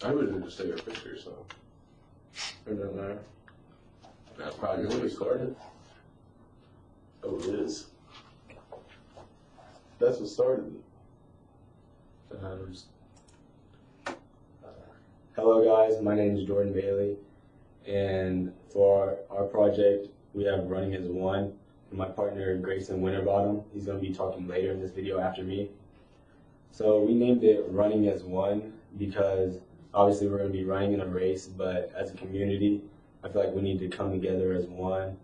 I would just take a picture, so it doesn't matter. That's probably when we started. Oh, it is. That's what started it. Hello guys, my name is Jordan Bailey, and for our project we have running as one. And my partner Grason Winterbottom, he's going to be talking later in this video after me. So we named it running as one because obviously we're going to be running in a race, but as a community I feel like we need to come together as one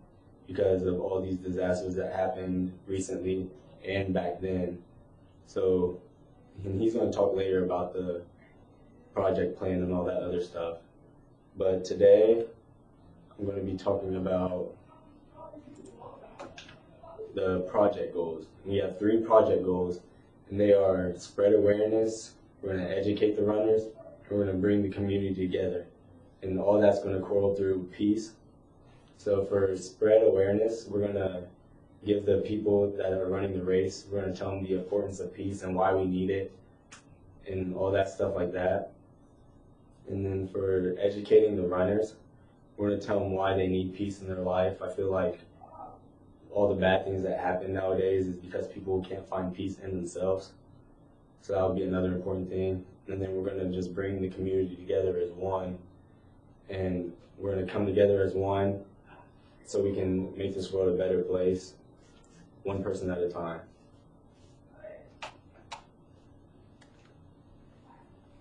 because of all these disasters that happened recently and back then. So he's going to talk later about the project plan and all that other stuff. But today I'm going to be talking about the project goals. We have 3 project goals, and they are spread awareness, we're going to educate the runners, and we're going to bring the community together. And all that's going to correlate through peace. So for spread awareness, we're going to give the people that are running the race, we're going to tell them the importance of peace and why we need it, and all that stuff like that. And then for educating the runners, we're going to tell them why they need peace in their life. I feel like all the bad things that happen nowadays is because people can't find peace in themselves. So that'll be another important thing. And then we're going to just bring the community together as one. And we're going to come together as one so we can make this world a better place, one person at a time.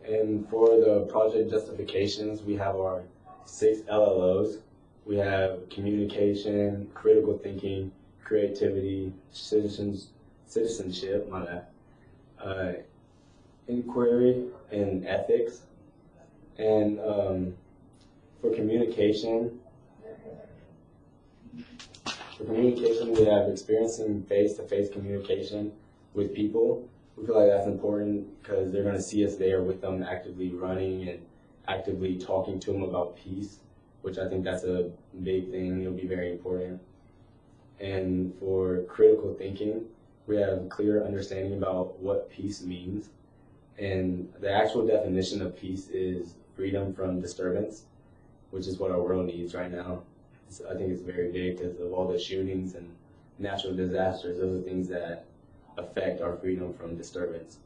And for the project justifications, we have our 6 LLOs. We have communication, critical thinking, creativity, citizenship, inquiry, and ethics. And for communication, we have experiencing face-to-face communication with people. We feel like that's important because they're going to see us there with them actively running and actively talking to them about peace, which I think that's a big thing. It'll be very important. And for critical thinking, we have clear understanding about what peace means. And the actual definition of peace is freedom from disturbance, which is what our world needs right now. So I think it's very big because of all the shootings and natural disasters. Those are things that affect our freedom from disturbance.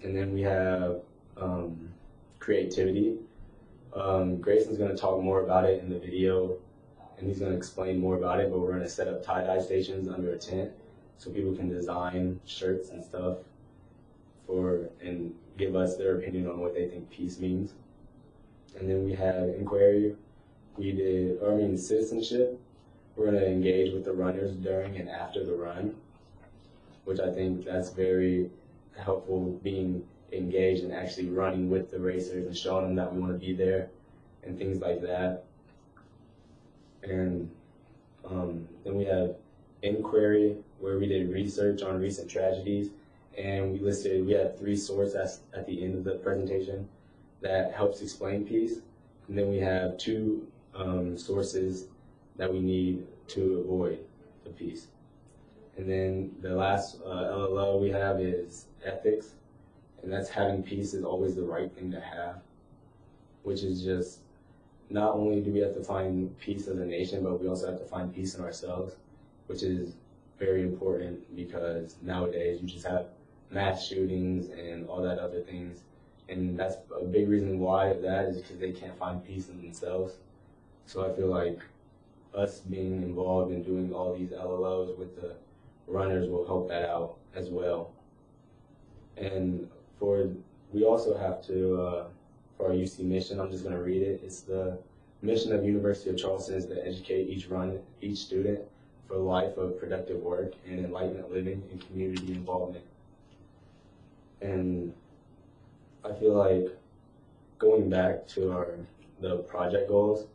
And then we have creativity. Grayson's going to talk more about it in the video, and he's going to explain more about it, but we're going to set up tie-dye stations under a tent so people can design shirts and stuff and give us their opinion on what they think peace means. And then we have inquiry. Citizenship. We're going to engage with the runners during and after the run, which I think that's very helpful, being engaged and actually running with the racers and showing them that we want to be there and things like that. And then we have inquiry, where we did research on recent tragedies, and we had 3 sources at the end of the presentation that helps explain peace. And then we have 2 sources that we need to avoid the peace. And then the last LLO we have is ethics, and that's having peace is always the right thing to have, which is just not only do we have to find peace as a nation, but we also have to find peace in ourselves, which is very important because nowadays you just have mass shootings and all that other things. And that's a big reason why that is because they can't find peace in themselves. So I feel like us being involved in doing all these LLOs with the runners will help that out as well. And we also have to, for our UC mission, I'm just going to read it. It's the mission of University of Charleston is to educate each student for a life of productive work and enlightenment living and community involvement. And I feel like going back to the project goals,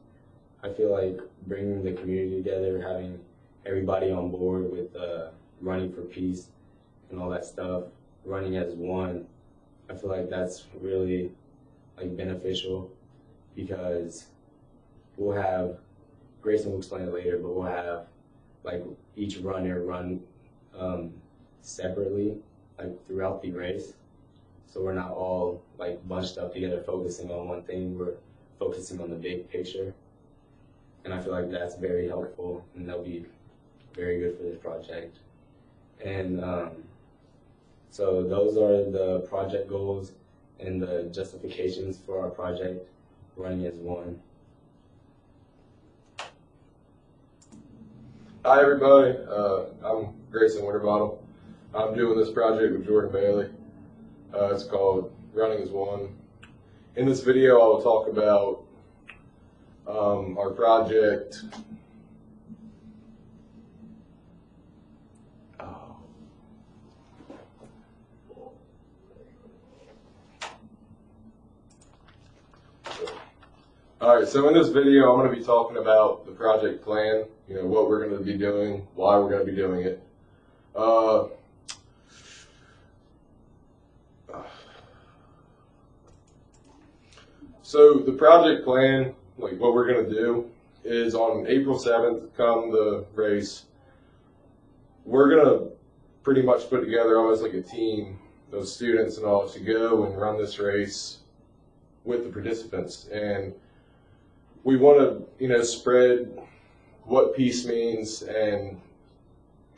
I feel like bringing the community together, having everybody on board with running for peace and all that stuff, running as one, I feel like that's really beneficial because we'll have, Grayson will explain it later, but we'll have each runner run separately throughout the race. So we're not all like bunched up together, focusing on one thing. We're focusing on the big picture, and I feel like that's very helpful, and they'll be very good for this project. And so those are the project goals and the justifications for our project, running as one. Hi everybody, I'm Grason, Winterbottom. I'm doing this project with Jordan Bailey. It's called Running as One. In this video I will talk about our project. Alright, so in this video I'm going to be talking about the project plan, what we're going to be doing, why we're going to be doing it. So the project plan, like what we're going to do, is on April 7th, come the race, we're going to pretty much put together almost like a team of students and all to go and run this race with the participants. And we want to, spread what peace means and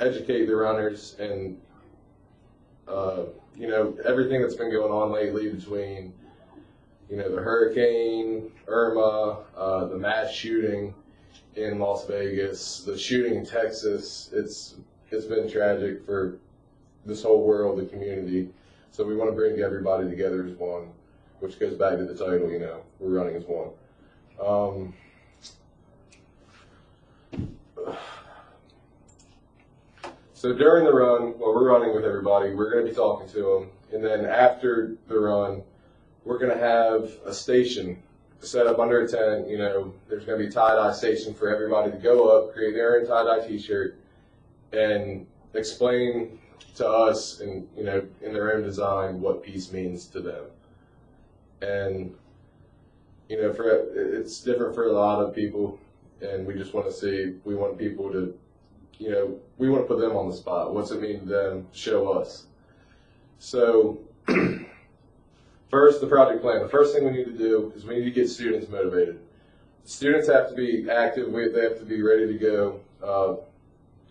educate the runners and, everything that's been going on lately between, the hurricane, Irma, the mass shooting in Las Vegas, the shooting in Texas. It's been tragic for this whole world, the community. So we want to bring everybody together as one, which goes back to the title, we're running as one. So during the run, while we're running with everybody, we're going to be talking to them. And then after the run, we're going to have a station set up under a tent. There's going to be a tie-dye station for everybody to go up, create their own tie-dye t-shirt, and explain to us in their own design what peace means to them. And it's different for a lot of people, and we just want to see, we want people to, we want to put them on the spot. What's it mean to them? Show us. So, first, the project plan. The first thing we need to do is we need to get students motivated. Students have to be active. They have to be ready to go,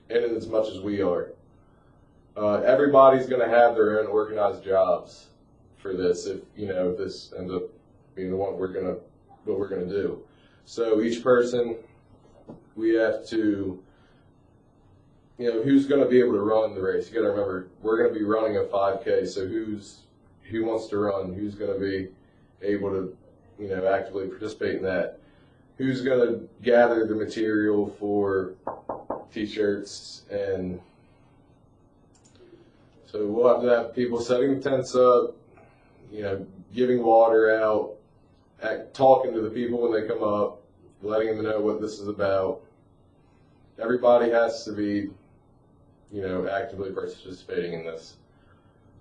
in as much as we are. Everybody's going to have their own organized jobs for this. If this ends up being the one what we're gonna do. So each person, we have to, who's gonna be able to run the race. You gotta remember, we're gonna be running a 5K. So who wants to run? Who's gonna be able to, actively participate in that? Who's gonna gather the material for t-shirts? And so we'll have to have people setting the tents up, giving water out, talking to the people when they come up, letting them know what this is about. Everybody has to be, actively participating in this.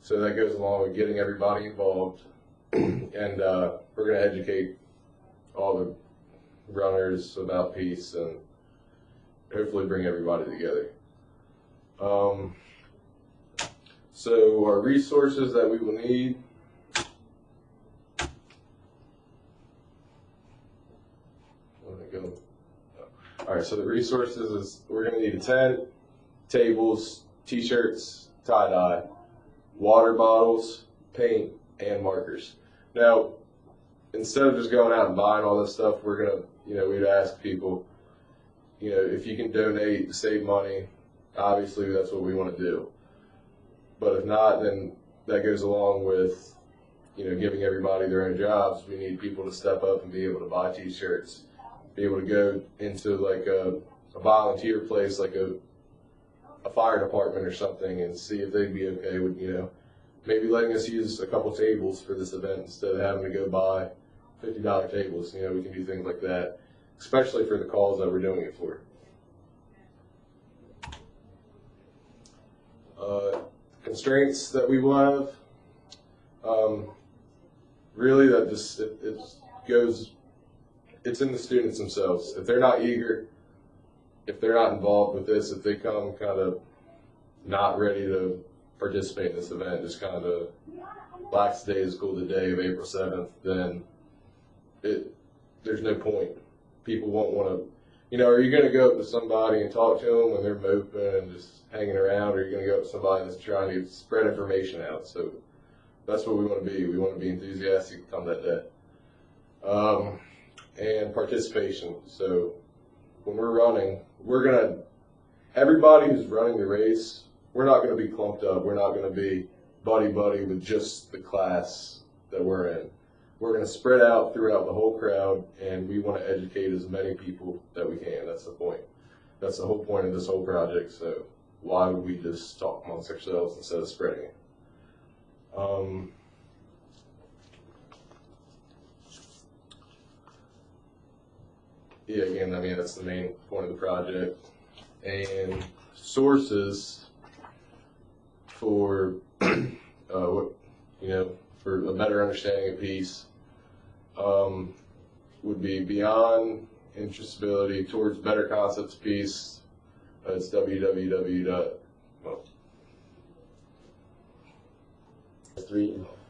So that goes along with getting everybody involved, and we're going to educate all the runners about peace and hopefully bring everybody together. So our resources that we will need. Alright, so the resources is we're going to need a tent, tables, t-shirts, tie-dye, water bottles, paint, and markers. Now, instead of just going out and buying all this stuff, we're going to, we'd ask people, if you can donate, save money. Obviously, that's what we want to do. But if not, then that goes along with, giving everybody their own jobs. We need people to step up and be able to buy t-shirts, be able to go into like a volunteer place, like a fire department or something, and see if they'd be okay with, maybe letting us use a couple tables for this event instead of having to go buy $50 tables. We can do things like that, especially for the cause that we're doing it for. Constraints that we will have, really that just, it goes, it's in the students themselves. If they're not eager, if they're not involved with this, if they come kind of not ready to participate in this event, just kind of lackadaisical the day of April 7th, then there's no point. People won't want to, you know, are you going to go up to somebody and talk to them when they're moping and just hanging around, or are you going to go up to somebody that's trying to spread information out? So that's what we want to be. We want to be enthusiastic come that day. And participation. So when we're running, everybody who's running the race, we're not going to be clumped up. We're not going to be buddy-buddy with just the class that we're in. We're going to spread out throughout the whole crowd, and we want to educate as many people that we can. That's the point. That's the whole point of this whole project. So why would we just talk amongst ourselves instead of spreading it? Yeah, again, I mean, that's the main point of the project. And sources for, for a better understanding of peace would be beyond interestability towards better concepts of peace. It's www.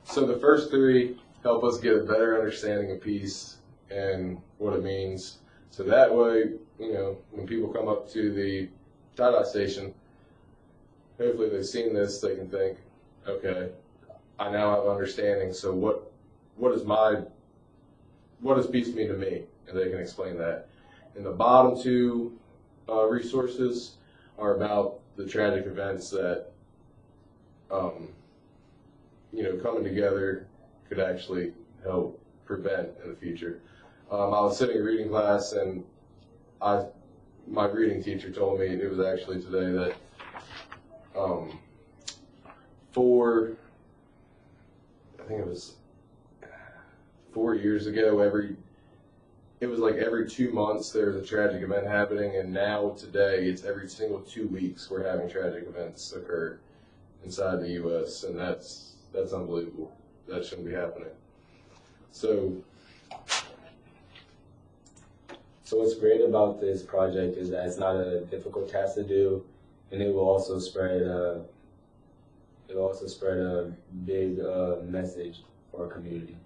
So the first three help us get a better understanding of peace and what it means. So that way, you know, when people come up to the tie-dye station, hopefully they've seen this, they can think, okay, I now have understanding. So what does peace mean to me? And they can explain that. And the bottom two resources are about the tragic events that, coming together could actually help prevent in the future. I was sitting in reading class, and my reading teacher told me, it was actually today, that I think it was 4 years ago, it was like every 2 months there's a tragic event happening, and now today it's every single 2 weeks we're having tragic events occur inside the U.S., and that's unbelievable. That shouldn't be happening. So what's great about this project is that it's not a difficult task to do, and it will also spread a big message for our community.